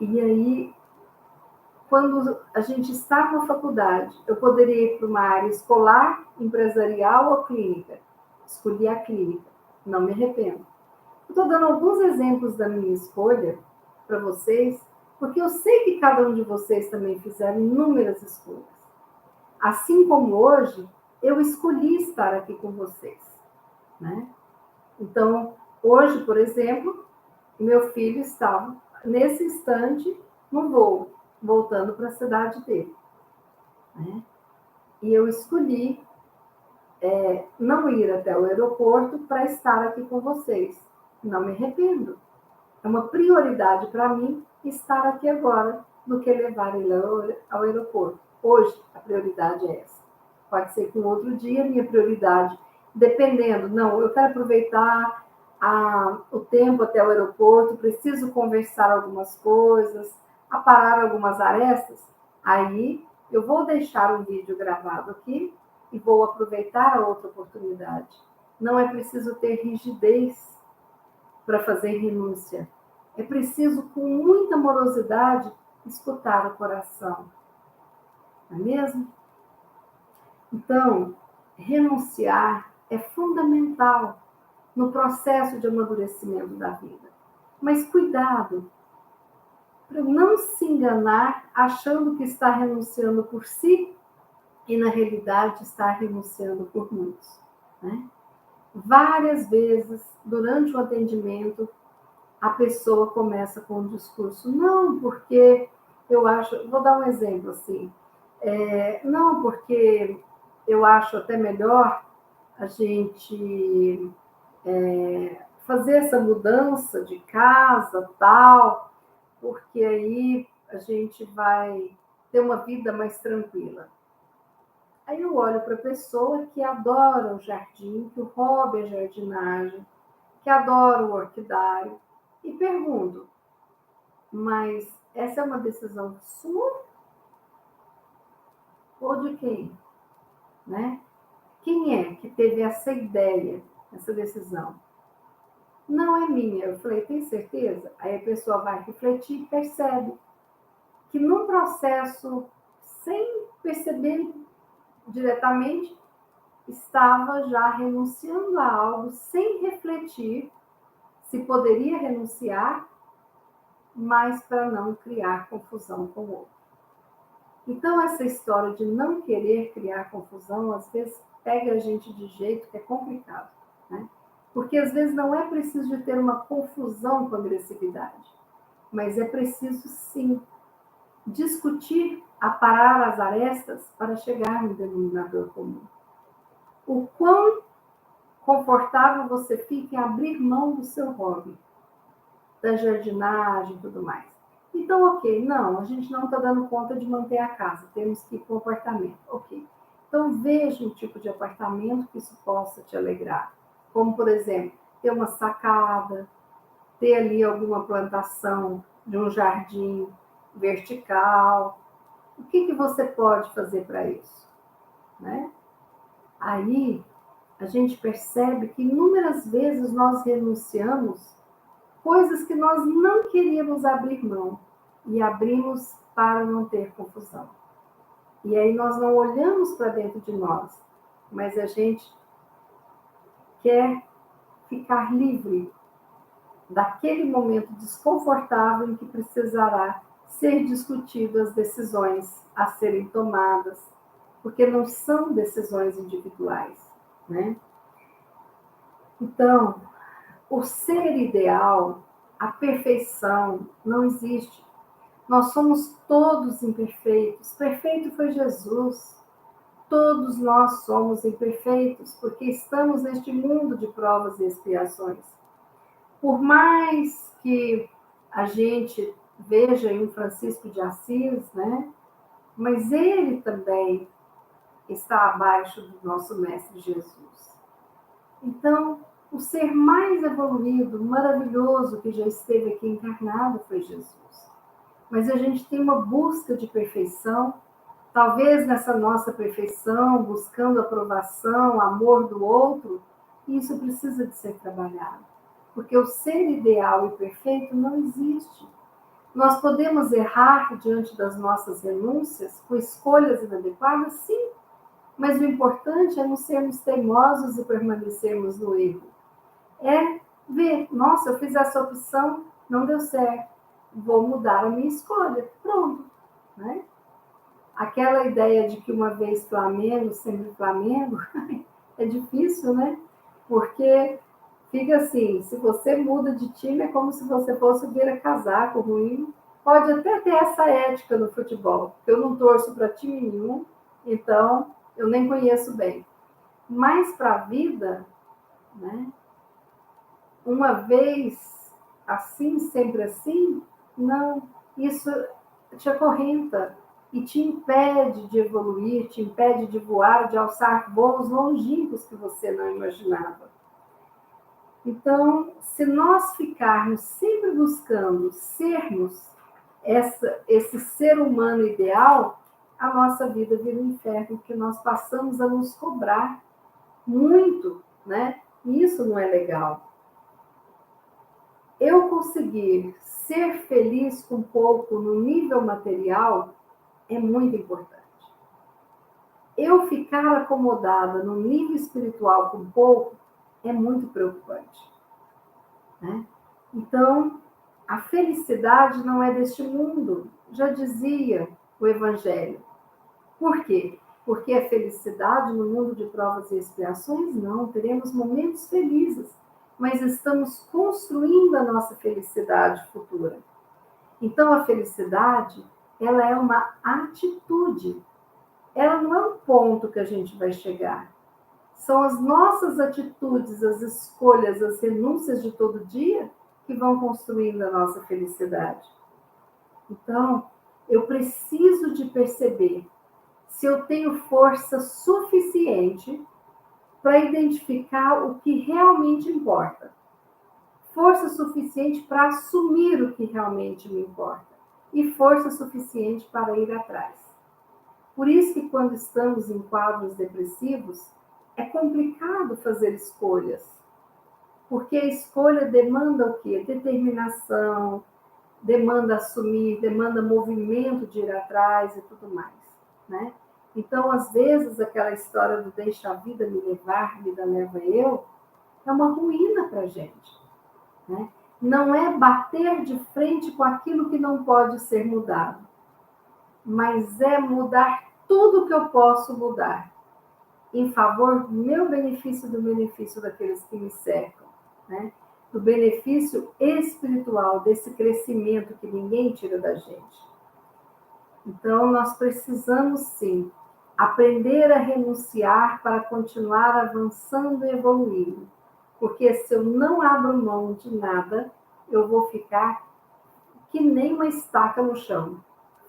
E aí, quando a gente está na faculdade, eu poderia ir para uma área escolar, empresarial ou clínica. Escolhi a clínica, não me arrependo. Estou dando alguns exemplos da minha escolha para vocês, porque eu sei que cada um de vocês também fizeram inúmeras escolhas. Assim como hoje, eu escolhi estar aqui com vocês, né? Então, hoje, por exemplo, meu filho estava, nesse instante, no voo, voltando para a cidade dele, né? E eu escolhi não ir até o aeroporto para estar aqui com vocês. Não me arrependo. É uma prioridade para mim estar aqui agora do que levar ele ao aeroporto. Hoje, a prioridade é essa. Pode ser que um outro dia, minha prioridade, dependendo, não, eu quero aproveitar o tempo até o aeroporto, preciso conversar algumas coisas, aparar algumas arestas, aí eu vou deixar um vídeo gravado aqui e vou aproveitar a outra oportunidade. não é preciso ter rigidez para fazer renúncia. É preciso, com muita amorosidade, escutar o coração. Não é mesmo? Então, renunciar é fundamental no processo de amadurecimento da vida. Mas cuidado, para não se enganar achando que está renunciando por si e, na realidade, está renunciando por muitos. Né? Várias vezes, durante o atendimento, a pessoa começa com um discurso, não, porque eu acho, vou dar um exemplo assim, não, porque eu acho até melhor a gente fazer essa mudança de casa, tal, porque aí a gente vai ter uma vida mais tranquila. Aí eu olho para a pessoa que adora o jardim, que o hobby é jardinagem, que adora o orquidário, e pergunto, mas essa é uma decisão sua ou de quem? Né? Quem é que teve essa ideia, essa decisão? Não é minha. Eu falei, tem certeza? Aí a pessoa vai refletir e percebe que num processo, sem perceber diretamente, estava já renunciando a algo sem refletir se poderia renunciar, mas para não criar confusão com o outro. Então, essa história de não querer criar confusão, às vezes pega a gente de jeito que é complicado, né? Porque às vezes não é preciso de ter uma confusão com agressividade, mas é preciso, sim, discutir, aparar as arestas para chegar no denominador comum. O quão confortável você fica em abrir mão do seu hobby, da jardinagem e tudo mais. Então, ok, não, a gente não está dando conta de manter a casa, temos que ir para o apartamento, ok. Então, veja um tipo de apartamento que isso possa te alegrar. Como, por exemplo, ter uma sacada, ter ali alguma plantação de um jardim vertical. O que você pode fazer para isso? Né? Aí, a gente percebe que inúmeras vezes nós renunciamos coisas que nós não queríamos abrir mão e abrimos para não ter confusão. E aí nós não olhamos para dentro de nós, mas a gente quer ficar livre daquele momento desconfortável em que precisará ser discutido as decisões a serem tomadas, porque não são decisões individuais, né? Então, o ser ideal, a perfeição, não existe. Nós somos todos imperfeitos. Perfeito foi Jesus. Todos nós somos imperfeitos, porque estamos neste mundo de provas e expiações. Por mais que a gente veja em Francisco de Assis, né? Mas ele também está abaixo do nosso Mestre Jesus. Então, o ser mais evoluído, maravilhoso, que já esteve aqui encarnado foi Jesus. Mas a gente tem uma busca de perfeição, talvez nessa nossa perfeição, buscando aprovação, amor do outro, e isso precisa de ser trabalhado. Porque o ser ideal e perfeito não existe. Nós podemos errar diante das nossas renúncias, com escolhas inadequadas, sim, mas o importante é não sermos teimosos e permanecermos no erro. É ver, nossa, eu fiz essa opção, não deu certo, vou mudar a minha escolha, pronto, né? Aquela ideia de que uma vez Flamengo, sempre Flamengo, é difícil, né? Porque fica assim, se você muda de time, é como se você fosse virar casaco ruim. Pode até ter essa ética no futebol, porque eu não torço para time nenhum, então eu nem conheço bem. Mas para a vida, né? Uma vez assim, sempre assim, não, isso te acorrenta e te impede de evoluir, te impede de voar, de alçar voos longínquos que você não imaginava. Então, se nós ficarmos sempre buscando sermos esse ser humano ideal, a nossa vida vira um inferno, porque nós passamos a nos cobrar muito, né? E isso não é legal. Eu conseguir ser feliz com pouco no nível material é muito importante. Eu ficar acomodada no nível espiritual com pouco é muito preocupante, né? Então, a felicidade não é deste mundo, já dizia o Evangelho. Por quê? Porque a felicidade no mundo de provas e expiações, não, teremos momentos felizes, mas estamos construindo a nossa felicidade futura. Então, a felicidade, ela é uma atitude, ela não é um ponto que a gente vai chegar. São as nossas atitudes, as escolhas, as renúncias de todo dia que vão construindo a nossa felicidade. Então, eu preciso de perceber se eu tenho força suficiente para identificar o que realmente importa. Força suficiente para assumir o que realmente me importa. E força suficiente para ir atrás. Por isso que quando estamos em quadros depressivos, é complicado fazer escolhas. Porque a escolha demanda o quê? Determinação, demanda assumir, demanda movimento de ir atrás e tudo mais, né? Então, às vezes, aquela história do deixa a vida me levar, vida leva eu, é uma ruína para a gente, né? Não é bater de frente com aquilo que não pode ser mudado, mas é mudar tudo que eu posso mudar, em favor do meu benefício e do benefício daqueles que me cercam, né? Do benefício espiritual, desse crescimento que ninguém tira da gente. Então, nós precisamos, sim, aprender a renunciar para continuar avançando e evoluindo. Porque se eu não abro mão de nada, eu vou ficar que nem uma estaca no chão,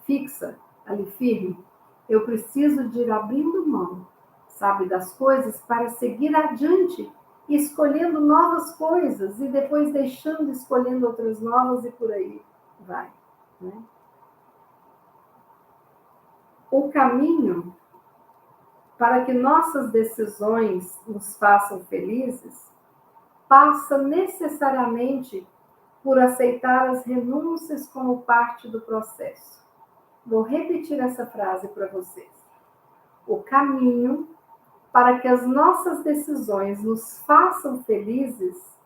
fixa, ali firme. Eu preciso de ir abrindo mão, sabe, das coisas para seguir adiante, escolhendo novas coisas e depois deixando, escolhendo outras novas e por aí vai, né? O caminho para que nossas decisões nos façam felizes passa necessariamente por aceitar as renúncias como parte do processo. Vou repetir essa frase para vocês. O caminho para que as nossas decisões nos façam felizes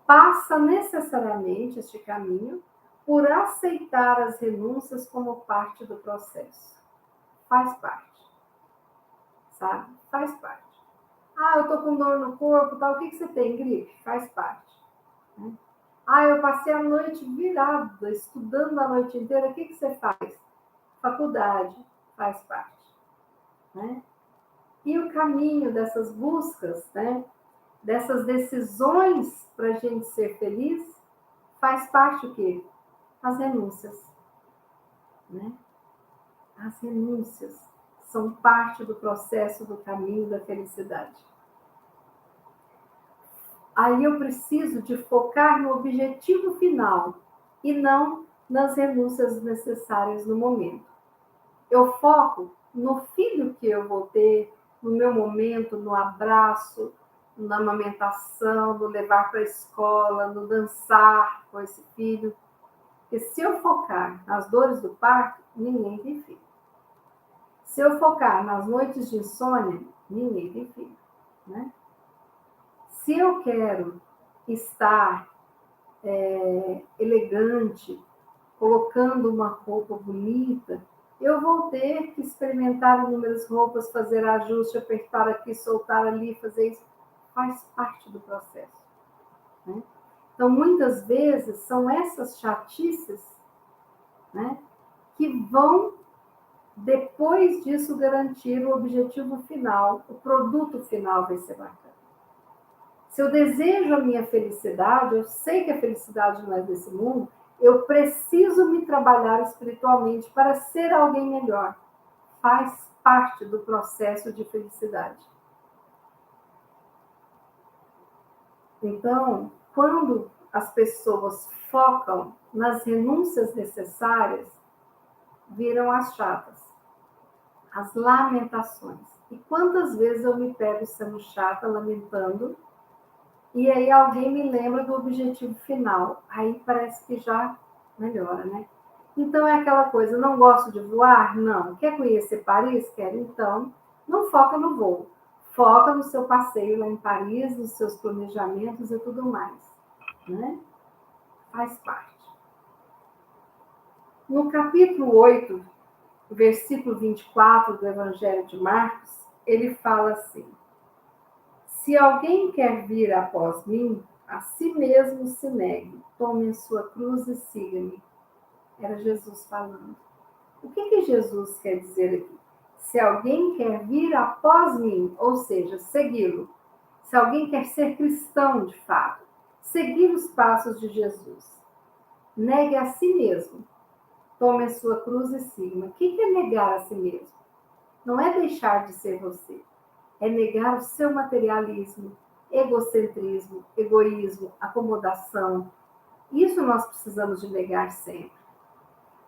passa necessariamente este caminho por aceitar as renúncias como parte do processo. Faz parte, sabe? Faz parte. Ah, eu tô com dor no corpo, tal. O que você tem, gripe? Faz parte, né? Ah, eu passei a noite virada, estudando a noite inteira. O que você faz? Faculdade. Faz parte, né? E o caminho dessas buscas, né? Dessas decisões para a gente ser feliz, faz parte o quê? As renúncias, né? As renúncias são parte do processo do caminho da felicidade. Aí eu preciso de focar no objetivo final e não nas renúncias necessárias no momento. Eu foco no filho que eu vou ter, no meu momento, no abraço, na amamentação, no levar para a escola, no dançar com esse filho. Porque se eu focar nas dores do parto, ninguém tem filho. Se eu focar nas noites de insônia, ninguém tem filho, né? Se eu quero estar elegante, colocando uma roupa bonita, eu vou ter que experimentar inúmeras roupas, fazer ajuste, apertar aqui, soltar ali, fazer isso. Faz parte do processo, né? Então, muitas vezes, são essas chatices, né, que vão, depois disso, garantir o objetivo final, o produto final vai ser bacana. Se eu desejo a minha felicidade, eu sei que a felicidade não é desse mundo, eu preciso me trabalhar espiritualmente para ser alguém melhor. Faz parte do processo de felicidade. Então, quando as pessoas focam nas renúncias necessárias, viram as chatas, as lamentações. E quantas vezes eu me pego sendo chata, lamentando, e aí alguém me lembra do objetivo final. Aí parece que já melhora, né? Então é aquela coisa, não gosto de voar? Não. Quer conhecer Paris? Quero. Então, não foca no voo. Foca no seu passeio lá em Paris, nos seus planejamentos e tudo mais, né? Faz parte. No capítulo 8, versículo 24 do Evangelho de Marcos, ele fala assim: se alguém quer vir após mim, a si mesmo se negue, tome a sua cruz e siga-me. Era Jesus falando. O que Jesus quer dizer aqui? Se alguém quer vir após mim, ou seja, segui-lo, se alguém quer ser cristão de fato, seguir os passos de Jesus, negue a si mesmo, tome a sua cruz e siga-me. O que é negar a si mesmo? Não é deixar de ser você, é negar o seu materialismo, egocentrismo, egoísmo, acomodação. Isso nós precisamos de negar sempre.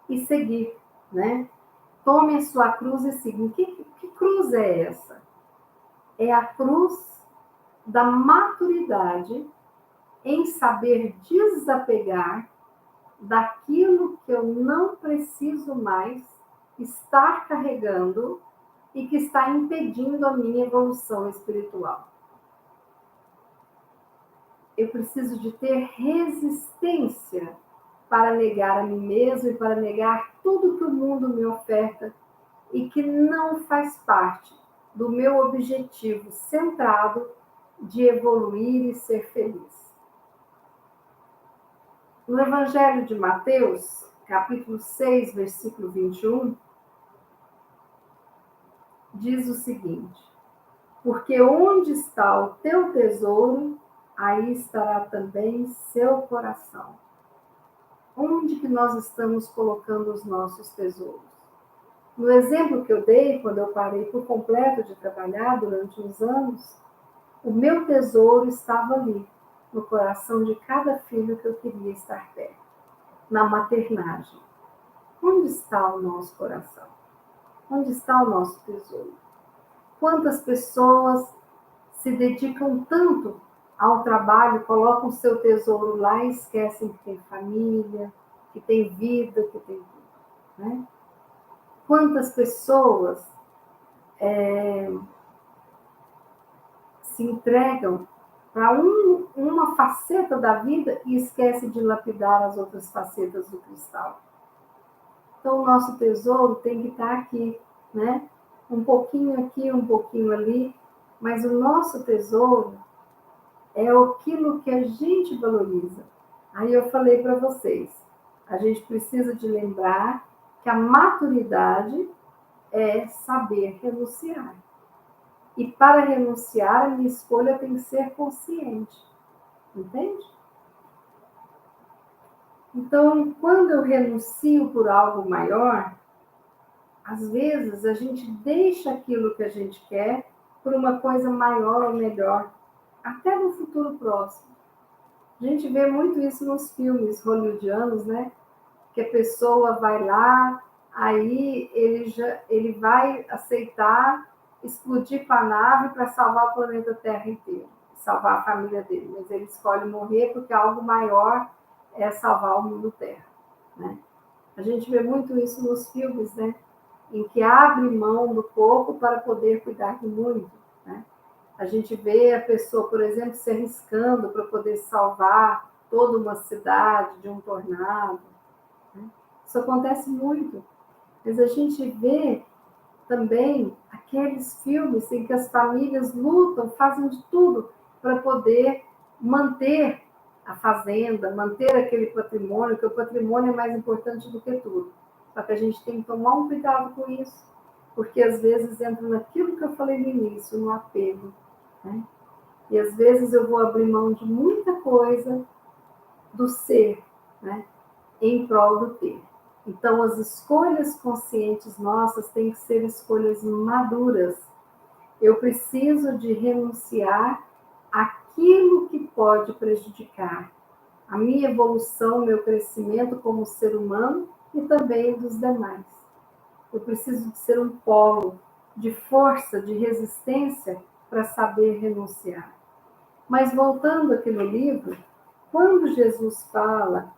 E seguir, né? Tome a sua cruz e siga. Que cruz é essa? É a cruz da maturidade em saber desapegar daquilo que eu não preciso mais estar carregando e que está impedindo a minha evolução espiritual. Eu preciso de ter resistência para negar a mim mesmo e para negar tudo que o mundo me oferta e que não faz parte do meu objetivo centrado de evoluir e ser feliz. No Evangelho de Mateus, capítulo 6, versículo 21, diz o seguinte: porque onde está o teu tesouro, aí estará também seu coração. Onde que nós estamos colocando os nossos tesouros? No exemplo que eu dei, quando eu parei por completo de trabalhar durante uns anos, o meu tesouro estava ali, no coração de cada filho que eu queria estar perto, na maternagem. Onde está o nosso coração? Onde está o nosso tesouro? Quantas pessoas se dedicam tanto ao trabalho, colocam seu tesouro lá e esquecem que tem família, que tem vida, que tem tudo, né? Quantas pessoas se entregam para uma faceta da vida e esquecem de lapidar as outras facetas do cristal. Então, o nosso tesouro tem que estar aqui, né? Um pouquinho aqui, um pouquinho ali, mas o nosso tesouro é aquilo que a gente valoriza. Aí eu falei para vocês, a gente precisa de lembrar que a maturidade é saber renunciar. E para renunciar, a minha escolha tem que ser consciente. Entende? Então, quando eu renuncio por algo maior, às vezes a gente deixa aquilo que a gente quer por uma coisa maior ou melhor, até no futuro próximo. A gente vê muito isso nos filmes hollywoodianos, né? Que a pessoa vai lá, aí ele vai aceitar explodir com a nave para salvar o planeta Terra inteiro, salvar a família dele. Mas ele escolhe morrer porque algo maior é salvar o mundo Terra, né? A gente vê muito isso nos filmes, né? Em que abre mão do pouco para poder cuidar do muito, né? A gente vê a pessoa, por exemplo, se arriscando para poder salvar toda uma cidade de um tornado, né? Isso acontece muito. Mas a gente vê também aqueles filmes em que as famílias lutam, fazem de tudo para poder manter a fazenda, manter aquele patrimônio, que o patrimônio é mais importante do que tudo. Só que a gente tem que tomar um cuidado com isso, porque às vezes entra naquilo que eu falei no início, no apego, né? E às vezes eu vou abrir mão de muita coisa do ser, né? Em prol do ter. Então, as escolhas conscientes nossas têm que ser escolhas maduras. Eu preciso de renunciar àquilo que pode prejudicar a minha evolução, meu crescimento como ser humano e também dos demais. Eu preciso de ser um polo de força, de resistência para saber renunciar. Mas voltando aqui no livro, quando Jesus fala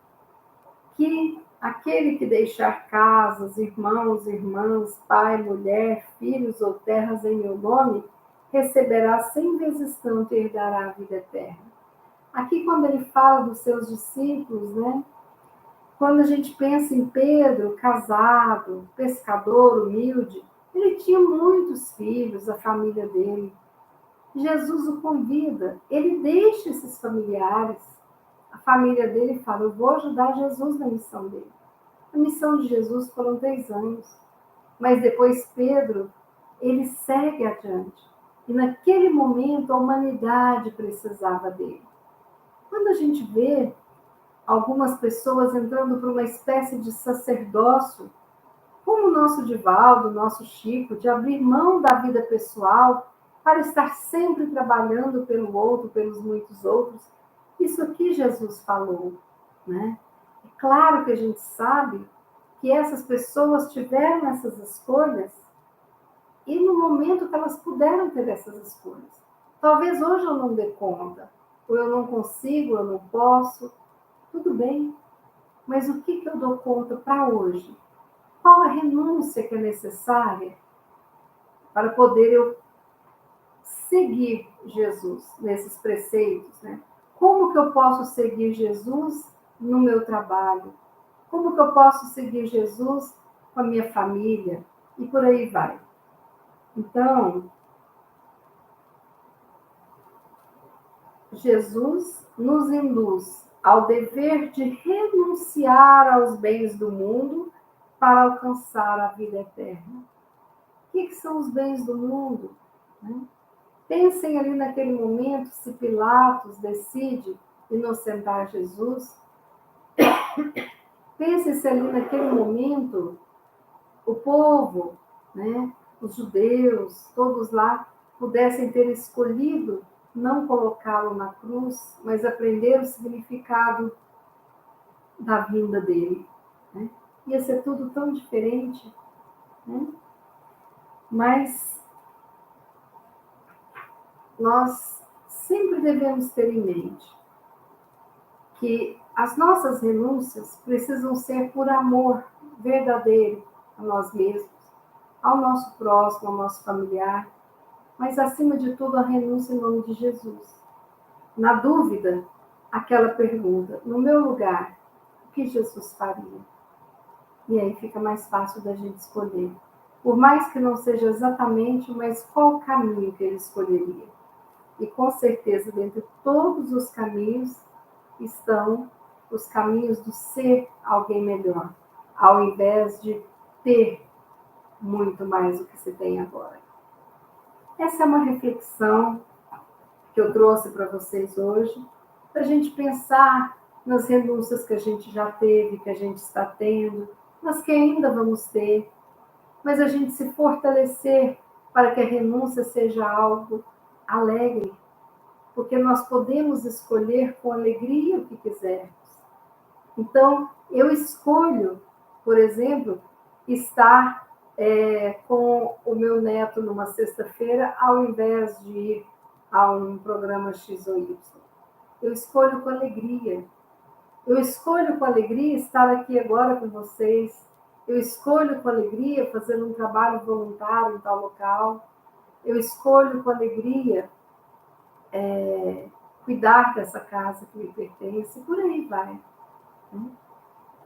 que aquele que deixar casas, irmãos, irmãs, pai, mulher, filhos ou terras em meu nome, receberá 100 vezes tanto e herdará a vida eterna. Aqui, quando ele fala dos seus discípulos, né? Quando a gente pensa em Pedro, casado, pescador, humilde, ele tinha muitos filhos, a família dele. Jesus o convida, ele deixa esses familiares. A família dele fala, eu vou ajudar Jesus na missão dele. A missão de Jesus foram 3 anos. Mas depois Pedro, ele segue adiante. E naquele momento a humanidade precisava dele. Quando a gente vê algumas pessoas entrando para uma espécie de sacerdócio, como o nosso Divaldo, o nosso Chico, de abrir mão da vida pessoal para estar sempre trabalhando pelo outro, pelos muitos outros. Isso aqui Jesus falou, né? É claro que a gente sabe que essas pessoas tiveram essas escolhas e no momento que elas puderam ter essas escolhas. Talvez hoje eu não dê conta, ou eu não consigo, eu não posso, tudo bem, mas o que eu dou conta para hoje? Qual a renúncia que é necessária para poder eu seguir Jesus nesses preceitos, né? Como que eu posso seguir Jesus no meu trabalho? Como que eu posso seguir Jesus com a minha família? E por aí vai. Então, Jesus nos induz ao dever de renunciar aos bens do mundo para alcançar a vida eterna. O que são os bens do mundo? Pensem ali naquele momento, se Pilatos decide inocentar Jesus. Pensem se ali naquele momento o povo, né, os judeus, todos lá, pudessem ter escolhido não colocá-lo na cruz, mas aprender o significado da vinda dele. Né? Ia ser tudo tão diferente. Né? Mas nós sempre devemos ter em mente que as nossas renúncias precisam ser por amor verdadeiro a nós mesmos, ao nosso próximo, ao nosso familiar, mas acima de tudo a renúncia em nome de Jesus. Na dúvida, aquela pergunta, no meu lugar, o que Jesus faria? E aí fica mais fácil da gente escolher. Por mais que não seja exatamente, mas qual o caminho que ele escolheria? E com certeza, dentre todos os caminhos, estão os caminhos do ser alguém melhor, ao invés de ter muito mais do que se tem agora. Essa é uma reflexão que eu trouxe para vocês hoje, para a gente pensar nas renúncias que a gente já teve, que a gente está tendo, nas que ainda vamos ter, mas a gente se fortalecer para que a renúncia seja algo alegre, porque nós podemos escolher com alegria o que quisermos. Então, eu escolho, por exemplo, estar com o meu neto numa sexta-feira, ao invés de ir a um programa X ou Y. Eu escolho com alegria. Eu escolho com alegria estar aqui agora com vocês. Eu escolho com alegria fazer um trabalho voluntário em tal local. Eu escolho com alegria cuidar dessa casa que me pertence. Por aí vai.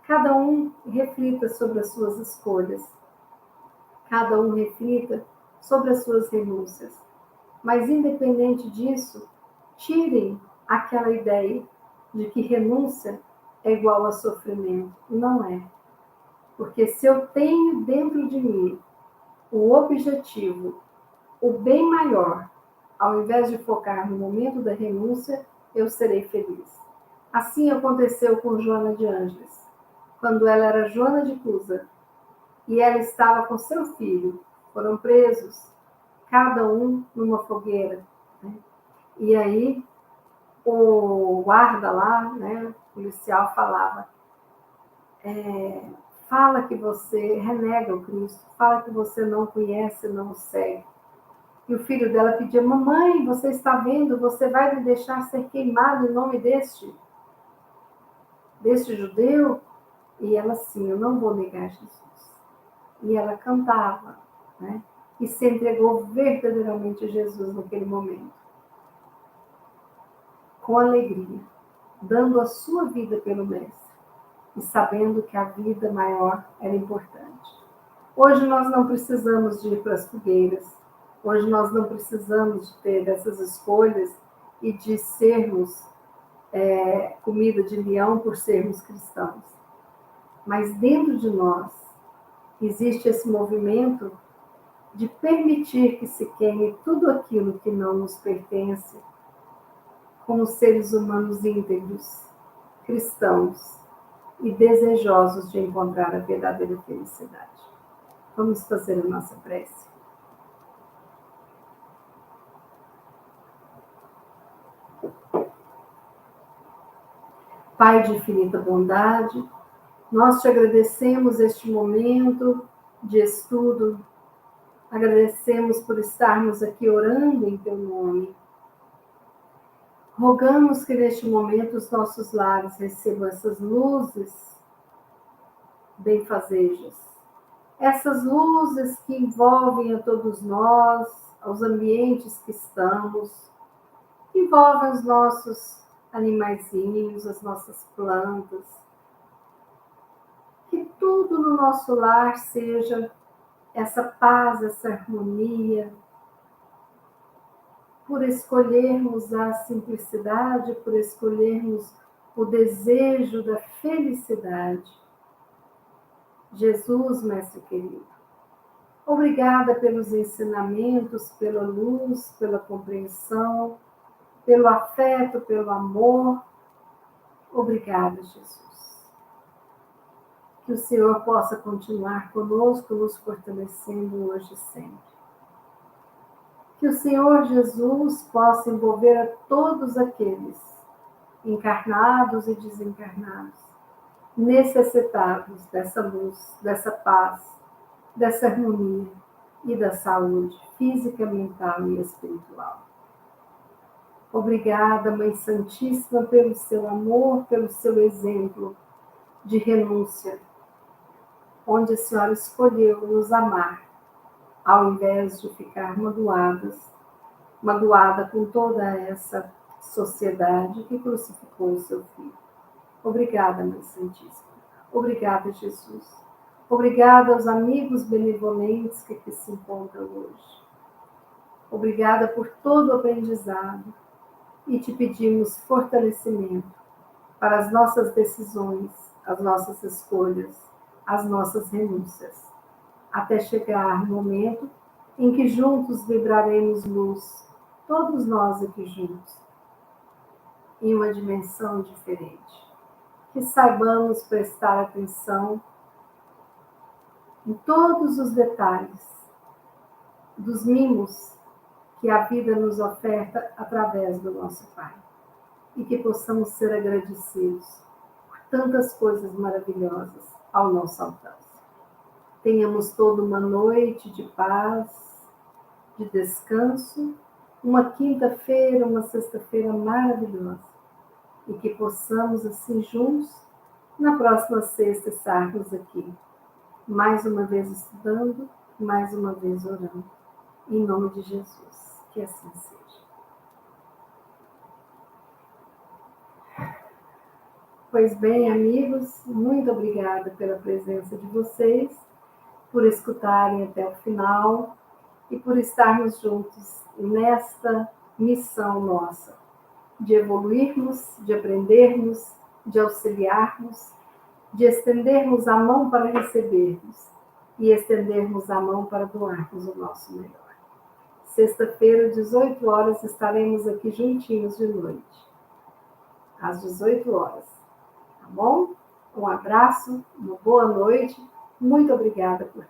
Cada um reflita sobre as suas escolhas. Cada um reflita sobre as suas renúncias. Mas, independente disso, tirem aquela ideia de que renúncia é igual a sofrimento. Não é. Porque se eu tenho dentro de mim o objetivo, o bem maior, ao invés de focar no momento da renúncia, eu serei feliz. Assim aconteceu com Joana de Ângeles, quando ela era Joana de Cusa, e ela estava com seu filho. Foram presos, cada um numa fogueira. Né? E aí, o guarda lá, né, o policial falava, fala que você renega o Cristo, fala que você não conhece, não o segue. E o filho dela pedia: mamãe, você está vendo? Você vai me deixar ser queimado em nome deste judeu? E ela, sim, eu não vou negar Jesus. E ela cantava, né? E se entregou verdadeiramente a Jesus naquele momento, com alegria, dando a sua vida pelo Mestre e sabendo que a vida maior era importante. Hoje nós não precisamos de ir para as fogueiras, hoje nós não precisamos de ter essas escolhas e de sermos comida de leão por sermos cristãos. Mas dentro de nós existe esse movimento de permitir que se queime tudo aquilo que não nos pertence, como seres humanos íntegros, cristãos e desejosos de encontrar a verdadeira felicidade. Vamos fazer a nossa prece. Pai de infinita bondade, nós te agradecemos este momento de estudo, agradecemos por estarmos aqui orando em teu nome. Rogamos que neste momento os nossos lares recebam essas luzes benfazejas, essas luzes que envolvem a todos nós, aos ambientes que estamos, que envolvem os nossos animaizinhos, as nossas plantas. Que tudo no nosso lar seja essa paz, essa harmonia, por escolhermos a simplicidade, por escolhermos o desejo da felicidade. Jesus, Mestre querido, obrigada pelos ensinamentos, pela luz, pela compreensão, pelo afeto, pelo amor. Obrigada, Jesus. Que o Senhor possa continuar conosco, nos fortalecendo hoje e sempre. Que o Senhor Jesus possa envolver a todos aqueles encarnados e desencarnados, necessitados dessa luz, dessa paz, dessa harmonia e da saúde física, mental e espiritual. Obrigada, Mãe Santíssima, pelo seu amor, pelo seu exemplo de renúncia, onde a Senhora escolheu nos amar, ao invés de ficar magoada com toda essa sociedade que crucificou o seu filho. Obrigada, Mãe Santíssima. Obrigada, Jesus. Obrigada aos amigos benevolentes que aqui se encontram hoje. Obrigada por todo o aprendizado e te pedimos fortalecimento para as nossas decisões, as nossas escolhas, as nossas renúncias, até chegar o momento em que juntos vibraremos luz, todos nós aqui juntos, em uma dimensão diferente. Que saibamos prestar atenção em todos os detalhes dos mimos que a vida nos oferta através do nosso Pai. E que possamos ser agradecidos por tantas coisas maravilhosas ao nosso alcance. Tenhamos toda uma noite de paz, de descanso, uma quinta-feira, uma sexta-feira maravilhosa. E que possamos, assim, juntos, na próxima sexta, estarmos aqui, mais uma vez estudando, mais uma vez orando. Em nome de Jesus, que assim seja. Pois bem, amigos, muito obrigada pela presença de vocês, por escutarem até o final e por estarmos juntos nesta missão nossa, de evoluirmos, de aprendermos, de auxiliarmos, de estendermos a mão para recebermos e estendermos a mão para doarmos o nosso melhor. Sexta-feira, 18 horas, estaremos aqui juntinhos de noite, às 18 horas. Tá bom? Um abraço, uma boa noite. Muito obrigada por